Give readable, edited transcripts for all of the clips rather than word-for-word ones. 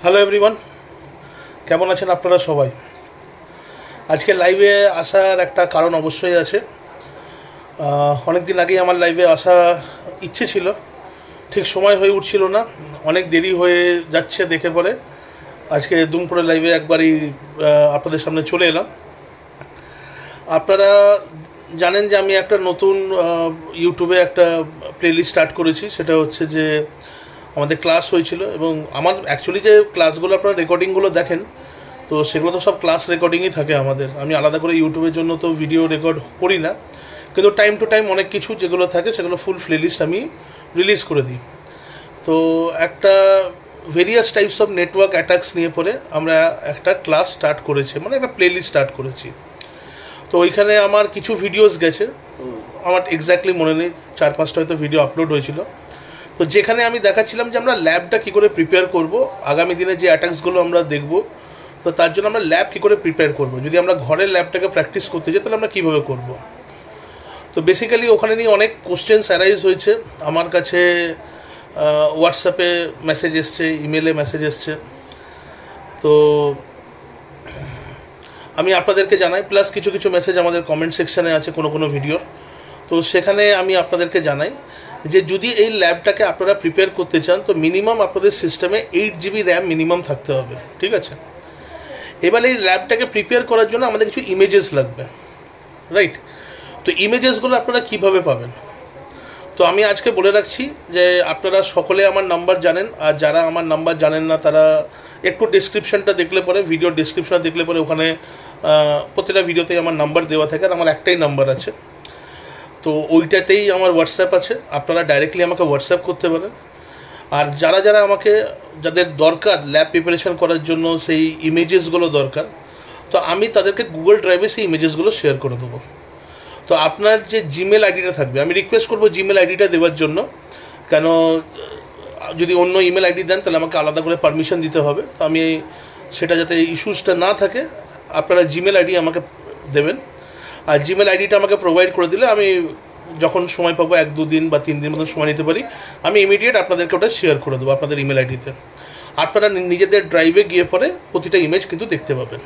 Hello everyone, কেমন আছেন আপনারা সবাই? আজকে লাইভে আসার একটা কারণ অবশ্যই আছে। অনেক দিন আগেই আমার লাইভে আসার ইচ্ছে ছিল, ঠিক সময় হয়ে উঠছিল না, অনেক দেরি হয়ে যাচ্ছে দেখে পরে আজকে দুম করে লাইভে একবারই আপনাদের সামনে চলে এলাম। আপনারা জানেন যে আমি একটা নতুন ইউটিউবে একটা প্লেলিস্ট স্টার্ট করেছি। সেটা হচ্ছে যে আমাদের ক্লাস হয়েছিল, এবং আমার অ্যাকচুয়ালি যে ক্লাসগুলো আপনারা রেকর্ডিংগুলো দেখেন, তো সেগুলো তো সব ক্লাস রেকর্ডিংই থাকে আমাদের। আমি আলাদা করে ইউটিউবের জন্য তো ভিডিও রেকর্ড করি না, কিন্তু টাইম টু টাইম অনেক কিছু যেগুলো থাকে সেগুলো ফুল প্লেলিস্ট আমি রিলিজ করে দিই। তো একটা various types of network attacks নিয়ে পরে আমরা একটা ক্লাস স্টার্ট করেছি, মানে একটা প্লেলিস্ট স্টার্ট করেছি। তো ওইখানে আমার কিছু ভিডিওস গেছে, আমার এক্স্যাক্টলি মনে নেই, 4-5টা হয়তো ভিডিও আপলোড হয়েছিল। তো যেখানে আমি দেখাচ্ছিলাম যে আমরা ল্যাবটা কী করে প্রিপেয়ার করব, আগামী দিনে যে অ্যাটাকসগুলো আমরা দেখব, তো তার জন্য আমরা ল্যাব কী করে প্রিপেয়ার করব। যদি আমরা ঘরের ল্যাবটাকে প্র্যাকটিস করতে যাই তাহলে আমরা কীভাবে করব। তো বেসিক্যালি ওখানে নিয়ে অনেক কোশ্চেন্স অ্যারাইজ হয়েছে। আমার কাছে হোয়াটসঅ্যাপে মেসেজ এসছে, ইমেলে মেসেজ এসছে। তো আমি আপনাদেরকে জানাই, প্লাস কিছু কিছু মেসেজ আমাদের কমেন্ট সেকশানে আছে কোনো ভিডিওর। তো সেখানে আমি আপনাদেরকে জানাই যে যদি এই ল্যাবটাকে আপনারা প্রিপেয়ার করতে চান, তো মিনিমাম আপনাদের সিস্টেমে 8 GB র্যাম মিনিমাম থাকতে হবে, ঠিক আছে? এবার এই ল্যাবটাকে প্রিপেয়ার করার জন্য আমাদের কিছু ইমেজেস লাগবে, রাইট? তো ইমেজেসগুলো আপনারা কিভাবে পাবেন? তো আমি আজকে বলে রাখছি যে আপনারা সকলে আমার নাম্বার জানেন, আর যারা আমার নাম্বার জানেন না তারা একটু ডিসক্রিপশানটা দেখলে পরে, ভিডিওর ডিসক্রিপশানটা দেখলে পরে ওখানে প্রতিটা ভিডিওতেই আমার নাম্বার দেওয়া থাকে, আর আমার একটাই নাম্বার আছে। তো ওইটাতেই আমার হোয়াটসঅ্যাপ আছে, আপনারা ডাইরেক্টলি আমাকে হোয়াটসঅ্যাপ করতে পারেন। আর যারা যারা আমাকে, যাদের দরকার ল্যাব প্রিপারেশন করার জন্য সেই ইমেজেসগুলো দরকার, তো আমি তাদেরকে গুগল ড্রাইভে সেই ইমেজেসগুলো শেয়ার করে দেবো। তো আপনার যে জিমেল আইডিটা থাকবে, আমি রিকোয়েস্ট করবো জিমেল আইডিটা দেওয়ার জন্য, কেন যদি অন্য ইমেল আইডি দেন তাহলে আমাকে আলাদা করে পারমিশন দিতে হবে। তো আমি সেটা যাতে ইস্যুসটা না থাকে, আপনারা জিমেল আইডি আমাকে দেবেন। আর জিমেল আইডিটা আমাকে প্রোভাইড করে দিলে আমি যখন সময় পাবো, 1-2 দিন বা 3 দিন মতো সময় নিতে পারি, আমি ইমিডিয়েট আপনাদেরকে ওটা শেয়ার করে দেবো আপনাদের ইমেল আইডিতে। আপনারা নিজেদের ড্রাইভে গিয়ে পরে প্রতিটা ইমেজ কিন্তু দেখতে পাবেন।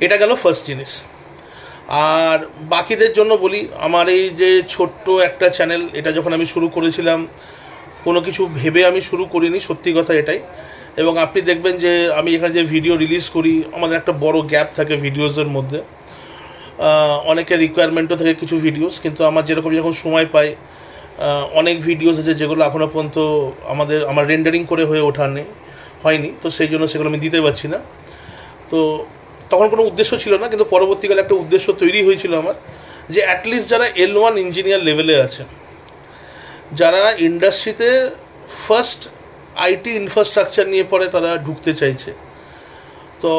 এটা গেল ফার্স্ট জিনিস। আর বাকিদের জন্য বলি, আমার এই যে ছোট্ট একটা চ্যানেল, এটা যখন আমি শুরু করেছিলাম কোনো কিছু ভেবে আমি শুরু করিনি, সত্যি কথা এটাই। এবং আপনি দেখবেন যে আমি এখানে যে ভিডিও রিলিজ করি, আমাদের একটা বড় গ্যাপ থাকে ভিডিওসের মধ্যে। অনেকের রিকোয়ারমেন্টও থাকে কিছু ভিডিওস, কিন্তু আমার যেরকম যখন সময় পাই, অনেক ভিডিওস আছে যেগুলো এখনও পর্যন্ত আমার রেন্ডারিং করে হয়ে হয়নি, তো সেই জন্য সেগুলো আমি দিতে পারছি না। তো তখন কোনো উদ্দেশ্য ছিল না, কিন্তু পরবর্তীকালে একটা উদ্দেশ্য তৈরি হয়েছিল আমার, যে অ্যাটলিস্ট যারা L1 ইঞ্জিনিয়ার লেভেলে আছে, যারা ইন্ডাস্ট্রিতে ফার্স্ট আইটি ইনফ্রাস্ট্রাকচার নিয়ে পরে তারা ঢুকতে চাইছে, তো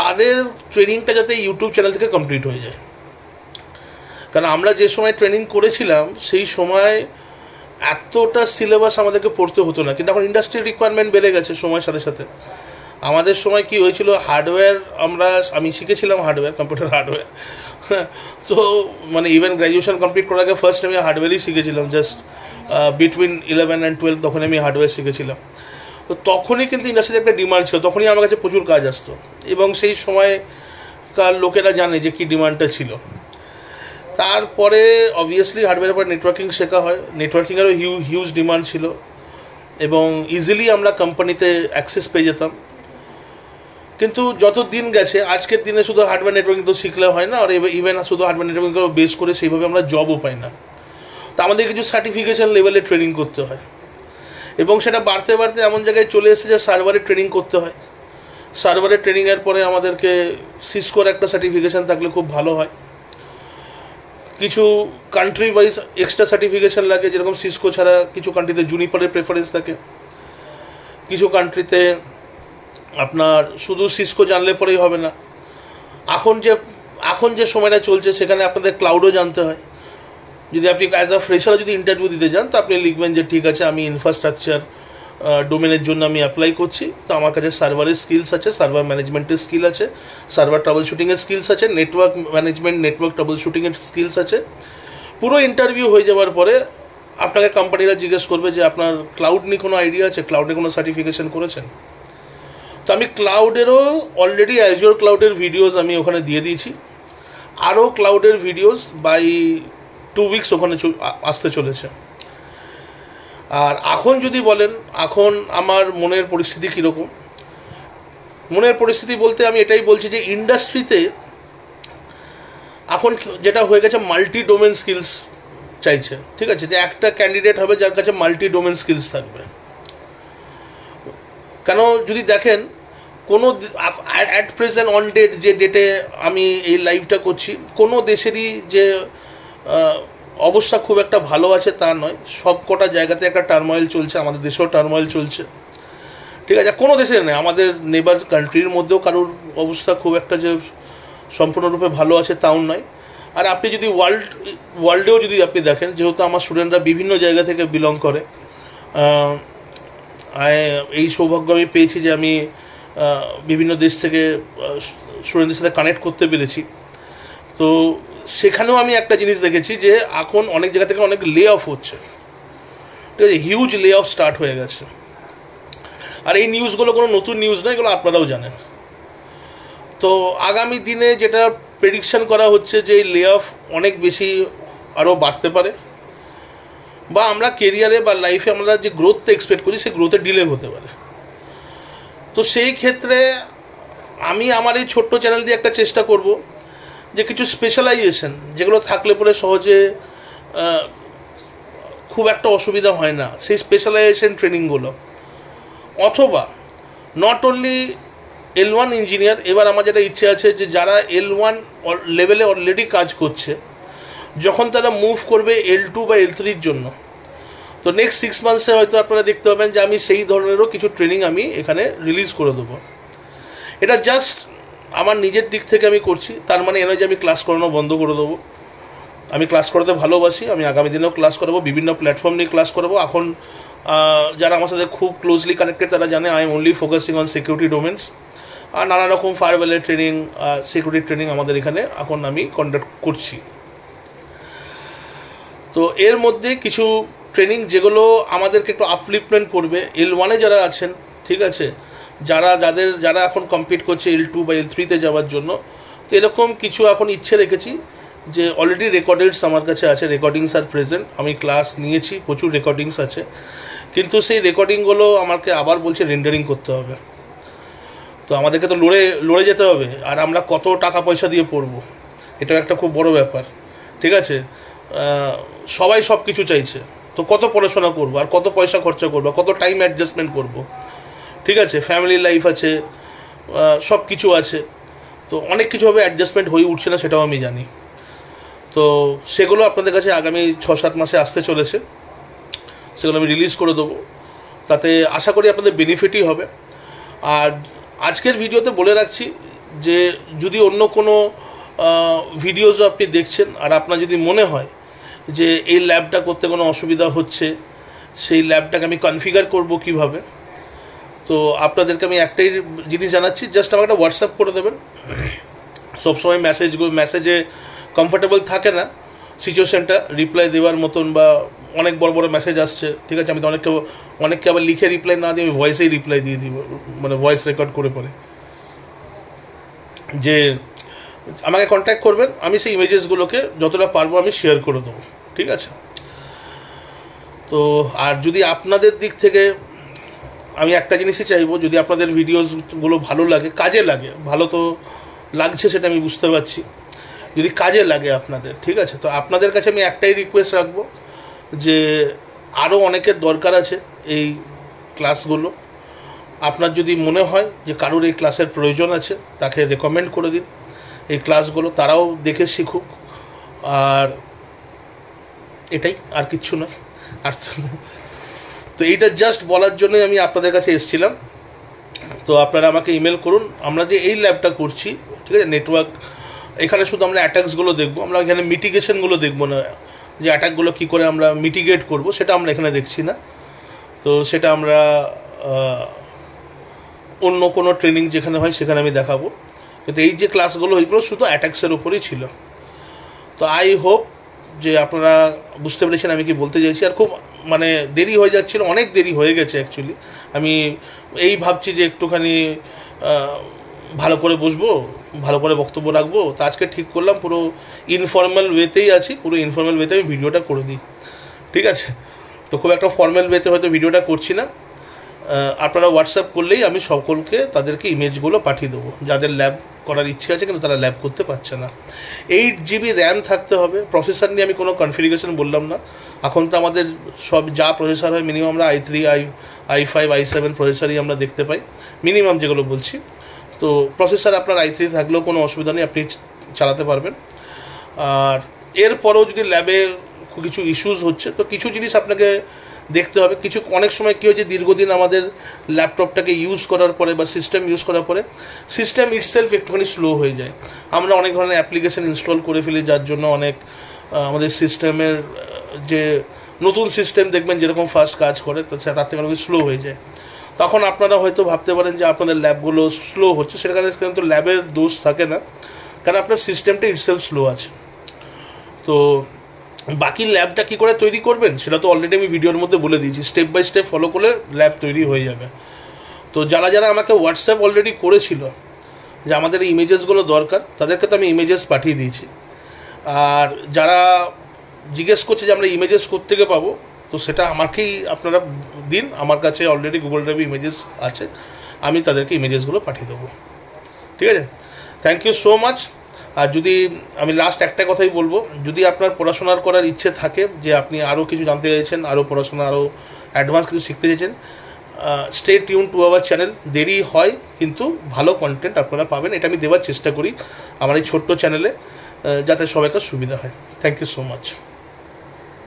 তাদের ট্রেনিংটা যাতে ইউটিউব চ্যানেল থেকে কমপ্লিট হয়ে যায়। কারণ আমরা যে সময় ট্রেনিং করেছিলাম সেই সময় এতটা সিলেবাস আমাদেরকে পড়তে হতো না, কিন্তু এখন ইন্ডাস্ট্রির রিকোয়ারমেন্ট বেড়ে গেছে সময়ের সাথে সাথে। আমাদের সময় কি হয়েছিল, হার্ডওয়্যার আমি শিখেছিলাম হার্ডওয়্যার, কম্পিউটার হার্ডওয়্যার। তো মানে ইভেন গ্র্যাজুয়েশন কমপ্লিট করার আগে ফার্স্ট আমি হার্ডওয়্যারই শিখেছিলাম, জাস্ট বিটুইন 11 and 12 তখন আমি হার্ডওয়্যার শিখেছিলাম। তো তখনই কিন্তু ইন্ডাস্ট্রিতে একটা ডিমান্ড ছিল, তখনই আমার কাছে প্রচুর কাজ আসতো, এবং সেই সময়কার লোকেরা জানে যে কী ডিমান্ডটা ছিল। তারপরে অবভিয়াসলি হার্ডওয়্যারের পর নেটওয়ার্কিং শেখা হয়, নেটওয়ার্কিংয়েরও হিউজ ডিমান্ড ছিল, এবং ইজিলি আমরা কোম্পানিতে অ্যাক্সেস পেয়ে যেতাম। কিন্তু যত দিন গেছে, আজকের দিনে শুধু হার্ডওয়্যার নেটওয়ার্কিং তো শিখলে হয় না, আর ইভেন শুধু হার্ডওয়্যার নেটওয়ার্কিংকে বেস করে সেইভাবে আমরা জবও পাই না। তো আমাদের কিছু সার্টিফিকেশন লেভেলে ট্রেনিং করতে হয়, এবং সেটা বাড়তে বাড়তে এমন জায়গায় চলে এসেছে যে সার্ভারে ট্রেনিং করতে হয়। সার্ভারে ট্রেনিংয়ের পরে আমাদেরকে সিসকোর একটা সার্টিফিকেশান থাকলে খুব ভালো হয়। কিছু কান্ট্রি ওয়াইজ এক্সট্রা সার্টিফিকেশান লাগে, যেরকম সিসকো ছাড়া কিছু কান্ট্রিতে জুনিপারের প্রেফারেন্স থাকে, কিছু কান্ট্রিতে আপনার শুধু সিসকো জানলে পরেই হবে না। এখন যে সময়টা চলছে সেখানে আপনাদের ক্লাউডও জানতে হয়। যদি আপনি অ্যাজ আ ফ্রেশার যদি ইন্টারভিউ দিতে যান, তো আপনি লিখবেন যে ঠিক আছে, আমি ইনফ্রাস্ট্রাকচার ডোমেনের জন্য আমি অ্যাপ্লাই করছি, তো আমার কাছে সার্ভারের স্কিলস আছে, সার্ভার ম্যানেজমেন্টের স্কিল আছে, সার্ভার ট্রাবল শুটিংয়ের স্কিলস আছে, নেটওয়ার্ক ম্যানেজমেন্ট, নেটওয়ার্ক ট্রাবল শুটিংয়ের স্কিলস আছে। পুরো ইন্টারভিউ হয়ে যাওয়ার পরে আপনাকে কোম্পানিরা জিজ্ঞেস করবে যে আপনার ক্লাউড নিয়ে কোনো আইডিয়া আছে, ক্লাউডে কোনো সার্টিফিকেশন করেছেন। তো আমি ক্লাউডেরও অলরেডি অ্যাজিওর ক্লাউডের ভিডিওস আমি ওখানে দিয়ে দিয়েছি, আরও ক্লাউডের ভিডিওস বাই 2 উইকস ওখানে আসতে চলেছে। আর এখন যদি বলেন এখন আমার মনের পরিস্থিতি কীরকম, মনের পরিস্থিতি বলতে আমি এটাই বলছি যে ইন্ডাস্ট্রিতে এখন যেটা হয়ে গেছে মাল্টি ডোমেন স্কিলস চাইছে, ঠিক আছে, যে একটা ক্যান্ডিডেট হবে যার কাছে মাল্টি ডোমেন স্কিলস থাকবে। কেন যদি দেখেন কোনো অ্যাট প্রেজেন্ট অন ডেট যে ডেটে আমি এই লাইভটা করছি, কোনো দেশেরই যে অবস্থা খুব একটা ভালো আছে তা নয়, সব কটা জায়গাতে একটা টার্ময়েল চলছে, আমাদের দেশেও টার্ময়েল চলছে, ঠিক আছে। কোনো দেশের নেই, আমাদের নেবার কান্ট্রির মধ্যেও কারোর অবস্থা খুব একটা যে সম্পূর্ণরূপে ভালো আছে তাও নয়। আর আপনি যদি ওয়ার্ল্ডেও যদি আপনি দেখেন, যেহেতু আমার স্টুডেন্টরা বিভিন্ন জায়গা থেকে বিলং করে, এই সৌভাগ্য আমি পেয়েছি যে আমি বিভিন্ন দেশ থেকে স্টুডেন্টদের সাথে কানেক্ট করতে পেরেছি। তো সেখানেও আমি একটা জিনিস দেখেছি যে এখন অনেক জায়গা থেকে অনেক লে অফ হচ্ছে, ঠিক আছে, হিউজ লে অফ স্টার্ট হয়ে গেছে। আর এই নিউজগুলো কোনো নতুন নিউজ নয়, এগুলো আপনারাও জানেন। তো আগামী দিনে যেটা প্রেডিকশন করা হচ্ছে যে এই লে অফ অনেক বেশি আরও বাড়তে পারে, বা আমরা কেরিয়ারে বা লাইফে আমরা যে গ্রোথটা এক্সপেক্ট করি সেই গ্রোথে ডিলে হতে পারে। তো সেই ক্ষেত্রে আমি আমার এই ছোট্ট চ্যানেল দিয়ে একটা চেষ্টা করব যে কিছু স্পেশালাইজেশন যেগুলো থাকলে পরে সহজে খুব একটা অসুবিধা হয় না, সেই স্পেশালাইজেশন ট্রেনিংগুলো, অথবা নট অনলি L1 ইঞ্জিনিয়ার। এবার আমার যেটা ইচ্ছে আছে যে যারা L1 লেভেলে অলরেডি কাজ করছে, যখন তারা মুভ করবে L2 বা L3-র জন্য, তো নেক্সট 6 মান্থসে হয়তো আপনারা দেখতে পাবেন যে আমি সেই ধরনেরও কিছু ট্রেনিং আমি এখানে রিলিজ করে দেবো। এটা জাস্ট আমার নিজের দিক থেকে আমি করছি, তার মানে এ নয় যে আমি ক্লাস করানো বন্ধ করে দেবো। আমি ক্লাস করাতে ভালোবাসি, আমি আগামী দিনেও ক্লাস করাবো, বিভিন্ন প্ল্যাটফর্ম নিয়ে ক্লাস করাবো। এখন যারা আমার সাথে খুব ক্লোজলি কানেক্টেড তারা জানে I am only focusing on security domains, আর নানা রকম ফায়ারওয়ালের ট্রেনিং, সিকিউরিটি ট্রেনিং আমাদের এখানে এখন আমি কন্ডাক্ট করছি। তো এর মধ্যে কিছু ট্রেনিং যেগুলো আমাদেরকে একটু আপলিফমেন্ট করবে L1-এ যারা আছেন, ঠিক আছে, যারা এখন কমপ্লিট করছে L2 বা L3-তে যাওয়ার জন্য, তো এরকম কিছু এখন ইচ্ছে রেখেছি যে অলরেডি রেকর্ডেডস আমার কাছে আছে, রেকর্ডিংস আর প্রেজেন্ট, আমি ক্লাস নিয়েছি, প্রচুর রেকর্ডিংস আছে, কিন্তু সেই রেকর্ডিংগুলো আমাকে আবার বলছে রেন্ডারিং করতে হবে। তো আমাদেরকে তো লড়ে যেতে হবে, আর আমরা কত টাকা পয়সা দিয়ে পড়বো, এটাও একটা খুব বড় ব্যাপার, ঠিক আছে। সবাই সব কিছু চাইছে, তো কত পড়াশোনা করবো, আর কত পয়সা খরচা করবো, কত টাইম অ্যাডজাস্টমেন্ট করবো, ঠিক আছে, ফ্যামিলি লাইফ আছে, সব কিছু আছে, তো অনেক কিছুভাবে অ্যাডজাস্টমেন্ট হয়ে উঠছে না, সেটাও আমি জানি। তো সেগুলো আপনাদের কাছে আগামী 6-7 মাসে আসতে চলেছে, সেগুলো আমি রিলিজ করে দেবো, তাতে আশা করি আপনাদের বেনিফিটই হবে। আর আজকের ভিডিওতে বলে রাখছি যে যদি অন্য কোনো ভিডিওজও আপনি দেখছেন আর আপনার যদি মনে হয় যে এই ল্যাবটা করতে কোনো অসুবিধা হচ্ছে, সেই ল্যাবটাকে আমি কনফিগার করব কিভাবে, তো আপনাদেরকে আমি একটাই জিনিস জানাচ্ছি, জাস্ট আমাকে একটা হোয়াটসঅ্যাপ করে দেবেন। সবসময় মেসেজে কমফোর্টেবল থাকে না সিচুয়েশানটা রিপ্লাই দেওয়ার মতন, বা অনেক বড় বড় মেসেজ আসছে, ঠিক আছে, আমি তো অনেককে আবার লিখে রিপ্লাই না দিয়ে আমি ভয়েসেই রিপ্লাই দিয়ে দিব, মানে ভয়েস রেকর্ড করে পরে, যে আমাকে কন্ট্যাক্ট করবেন, আমি সেই ইমেজেসগুলোকে যতটা পারবো আমি শেয়ার করে দেবো, ঠিক আছে। তো আর যদি আপনাদের দিক থেকে আমি একটা জিনিসই চাইবো, যদি আপনাদের ভিডিওসগুলো ভালো লাগে, কাজে লাগে, ভালো তো লাগছে সেটা আমি বুঝতে পারছি, যদি কাজে লাগে আপনাদের, ঠিক আছে, তো আপনাদের কাছে আমি একটাই রিকোয়েস্ট রাখবো যে আরও অনেকের দরকার আছে এই ক্লাসগুলো। আপনার যদি মনে হয় যে কারোর এই ক্লাসের প্রয়োজন আছে, তাকে রেকমেন্ড করে দিন এই ক্লাসগুলো, তারাও দেখে শিখুক। আর এটাই, আর কিচ্ছু নয়। আর তো এইটা জাস্ট বলার জন্যই আমি আপনাদের কাছে এসেছিলাম। তো আপনারা আমাকে ইমেল করুন। আমরা যে এই ল্যাবটা করছি, ঠিক আছে, নেটওয়ার্ক, এখানে শুধু আমরা অ্যাটাকসগুলো দেখবো, আমরা এখানে মিটিগেশনগুলো দেখবো না, যে অ্যাটাকগুলো কী করে আমরা মিটিগেট করব সেটা আমরা এখানে দেখছি না। তো সেটা আমরা অন্য কোনো ট্রেনিং যেখানে হয় সেখানে আমি দেখাবো, কিন্তু এই যে ক্লাসগুলো ওইগুলো শুধু অ্যাটাক্সের উপরেই ছিল। তো আই হোপ যে আপনারা বুঝতে পেরেছেন আমি কি বলতে চাইছি। আর খুব মানে দেরি হয়ে যাচ্ছিল, অনেক দেরি হয়ে গেছে অ্যাকচুয়ালি। আমি এই ভাবছি যে একটুখানি ভালো করে বসবো, ভালো করে বক্তব্য রাখবো। তো আজকে ঠিক করলাম পুরো ইনফর্মাল ওয়েতেই আছি, পুরো ইনফর্মাল ওয়েতে আমি ভিডিওটা করে দিই, ঠিক আছে? তো খুব একটা ফর্মাল ওয়েতে হয়তো ভিডিওটা করছি না। আপনারা হোয়াটসঅ্যাপ করলেই আমি সকলকে তাদেরকে ইমেজগুলো পাঠিয়ে দেবো, যাদের ল্যাব করার ইচ্ছে আছে কিন্তু তারা ল্যাব করতে পারছে না। 8 GB র্যাম থাকতে হবে। প্রসেসর নিয়ে আমি কোনো কনফিগারেশন বললাম না। এখন তো আমাদের সব যা প্রসেসর হয় মিনিমাম আমরা i3 i5 i7 প্রসেসরই আমরা দেখতে পাই, মিনিমাম যেগুলো বলছি। তো প্রসেসর আপনার i3 থাকলেও কোনো অসুবিধা নেই, আপনি চালাতে পারবেন। আর এরপরেও যদি ল্যাবে কিছু ইস্যুস হচ্ছে তো কিছু জিনিস আপনাকে দেখতে হবে। কিছু অনেক সময় কী হয় যে দীর্ঘদিন আমাদের ল্যাপটপটাকে ইউজ করার পরে বা সিস্টেম ইউজ করার পরে সিস্টেম ইটসেলফ একটুখানি স্লো হয়ে যায়। আমরা অনেক ধরনের অ্যাপ্লিকেশন ইনস্টল করে ফেলি, যার জন্য অনেক আমাদের সিস্টেমের যে নতুন সিস্টেম দেখবেন যেরকম ফাস্ট কাজ করে তো তার থেকে অনেক স্লো হয়ে যায়। তখন আপনারা হয়তো ভাবতে পারেন যে আপনাদের ল্যাবগুলো স্লো হচ্ছে, সেটা কারণে কিন্তু ল্যাবের দোষ থাকে না, কারণ আপনার সিস্টেমটা ইটসেলফ স্লো আছে। তো বাকি ল্যাবটা কী করে তৈরি করবেন সেটা তো অলরেডি আমি ভিডিওর মধ্যে বলে দিয়েছি, স্টেপ বাই স্টেপ ফলো করলে ল্যাব তৈরি হয়ে যাবে। তো যারা যারা আমাকে হোয়াটসঅ্যাপ অলরেডি করেছিল যে আমাদের এই ইমেজেসগুলো দরকার, তাদেরকে তো আমি ইমেজেস পাঠিয়ে দিয়েছি। আর যারা জিজ্ঞেস করছে যে আমরা ইমেজেস কোত্থেকে পাবো, তো সেটা আমাকেই আপনারা দিন, আমার কাছে অলরেডি গুগল ড্রাইভে ইমেজেস আছে, আমি তাদেরকে ইমেজেসগুলো পাঠিয়ে দেবো, ঠিক আছে? Thank you so much. আর যদি আমি লাস্ট একটা কথাই বলবো, যদি আপনার পড়াশোনার করার ইচ্ছে থাকে, যে আপনি আরও কিছু জানতে চাইছেন, আরও পড়াশোনা আরও অ্যাডভান্স কিছু শিখতে চাইছেন, stay tune to our channel. দেরি হয় কিন্তু ভালো কন্টেন্ট আপনারা পাবেন, এটা আমি দেওয়ার চেষ্টা করি আমার এই ছোট্ট চ্যানেলে, যাতে সবাইকার সুবিধা হয়। Thank you so much.